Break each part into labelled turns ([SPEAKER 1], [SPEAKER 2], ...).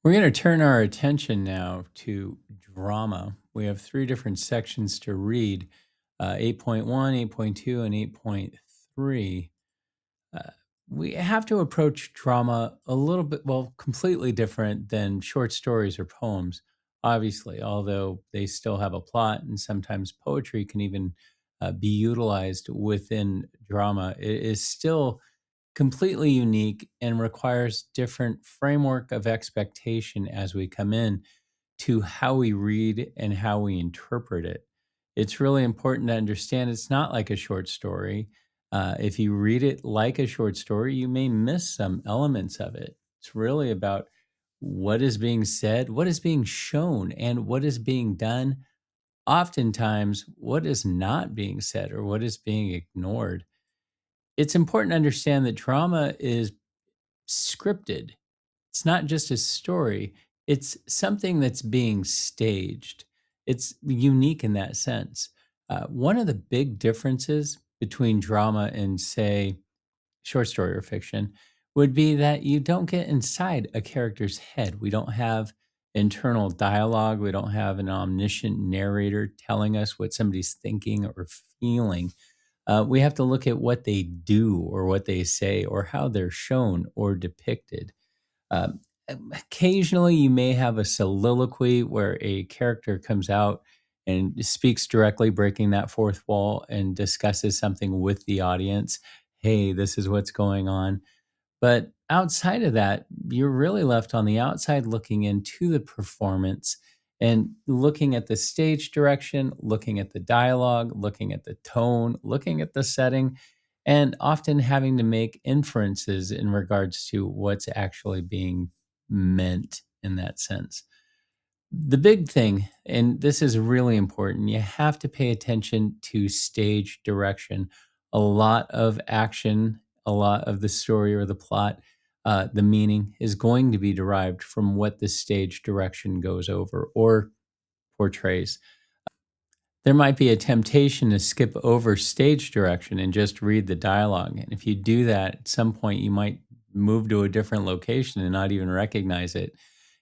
[SPEAKER 1] We're going to turn our attention now to drama. We have three different sections to read 8.1, 8.2, and 8.3. Uh, we have to approach drama a little bit, well, completely different than short stories or poems, obviously, although they still have a plot, and sometimes poetry can even be utilized within drama. It is still completely unique and requires different framework of expectation as we come in to how we read and how we interpret it. It's really important to understand it's not like a short story. If you read it like a short story, you may miss some elements of it. It's really about what is being said, what is being shown, and what is being done. Oftentimes, what is not being said or what is being ignored. It's important to understand that drama is scripted. It's not just a story, it's something that's being staged. It's unique in that sense. One of the big differences between drama and, say, short story or fiction would be that you don't get inside a character's head. We don't have internal dialogue, we don't have an omniscient narrator telling us what somebody's thinking or feeling. We have to look at what they do or what they say or how they're shown or depicted. Um, Occasionally, you may have a soliloquy where a character comes out and speaks directly, breaking that fourth wall, and discusses something with the audience. Hey, this is what's going on. But outside of that, you're really left on the outside looking into the performance and looking at the stage direction, looking at the dialogue, looking at the tone, looking at the setting, and often having to make inferences in regards to what's actually being meant in that sense. The big thing, and this is really important, you have to pay attention to stage direction. A lot of action, a lot of the story or the plot, the meaning is going to be derived from what the stage direction goes over or portrays. There might be a temptation to skip over stage direction and just read the dialogue. And if you do that, at some point you might move to a different location and not even recognize it.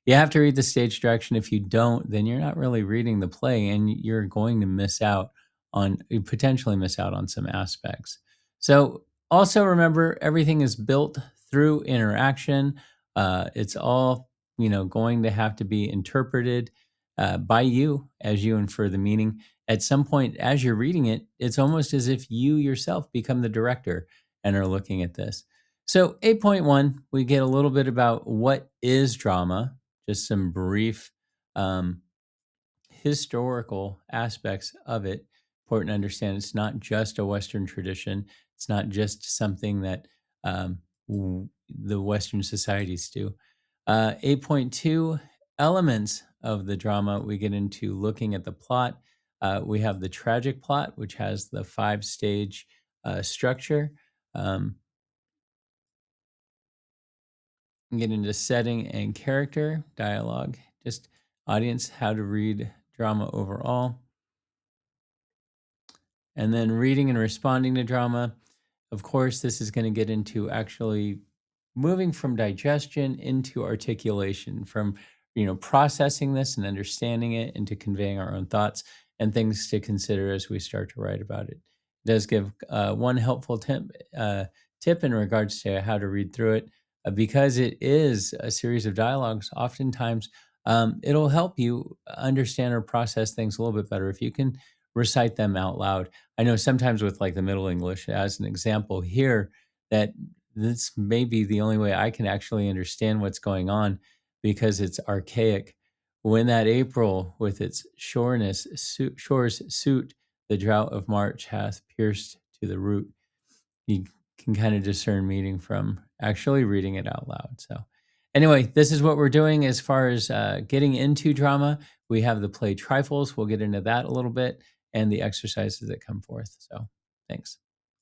[SPEAKER 1] You have to read the stage direction. If you don't, then you're not really reading the play and you're going to miss out on, you potentially miss out on some aspects. So also remember everything is built through interaction. It's all, going to have to be interpreted by you as you infer the meaning. At some point as you're reading it, it's almost as if you yourself become the director and are looking at this. So 8.1, we get a little bit about what is drama, just some brief um, historical aspects of it. Important to understand it's not just a Western tradition. It's not just something that the Western societies do. 8.2, elements of the drama. We get into looking at the plot. We have the tragic plot, which has the five-stage structure. Um, get into setting and character, dialogue, just audience, how to read drama overall. And then reading and responding to drama. Of course, this is going to get into actually moving from digestion into articulation, from processing this and understanding it into conveying our own thoughts and things to consider as we start to write about it. It does give one helpful tip in regards to how to read through it, because it is a series of dialogues. Oftentimes, it'll help you understand or process things a little bit better if you can recite them out loud. I know sometimes with like the Middle English, as an example here, that this may be the only way I can actually understand what's going on because it's archaic. When that April with its shores suit, the drought of March hath pierced to the root. You can kind of discern meaning from actually reading it out loud. So, anyway, this is what we're doing as far as getting into drama. We have the play trifles. We'll get into that a little bit and the exercises that come forth. So, thanks.